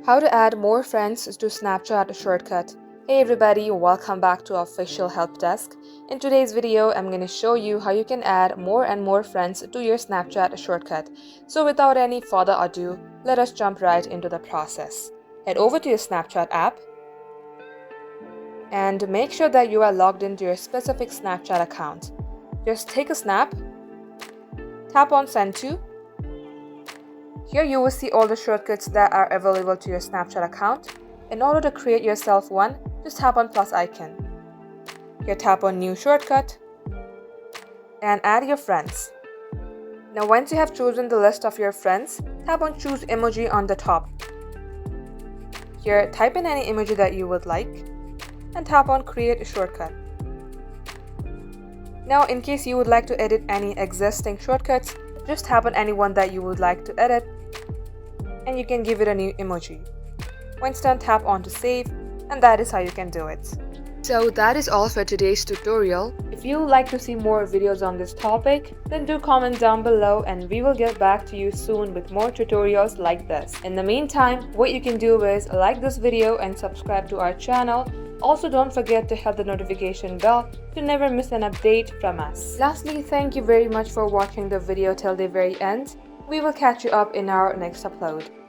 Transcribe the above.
How to add more friends to Snapchat shortcut. Hey everybody, welcome back to our official help desk. In today's video, I'm going to show you how you can add more and more friends to your Snapchat shortcut. So without any further ado, let us jump right into the process. Head over to your Snapchat app and make sure that you are logged into your specific Snapchat account. Just take a snap, tap on Send To. Here you will see all the shortcuts that are available to your Snapchat account. In order to create yourself one, just tap on plus icon. Here tap on New Shortcut and add your friends. Now once you have chosen the list of your friends, tap on Choose Emoji on the top. Here type in any emoji that you would like and tap on Create a Shortcut. Now in case you would like to edit any existing shortcuts, just tap on any one that you would like to edit and you can give it a new emoji. Once done, tap on to save, and that is how you can do it. So that is all for today's tutorial. If you would like to see more videos on this topic, then do comment down below and we will get back to you soon with more tutorials like this. In the meantime, what you can do is like this video and subscribe to our channel. Also, don't forget to hit the notification bell to never miss an update from us. Lastly, thank you very much for watching the video till the very end. We will catch you up in our next upload.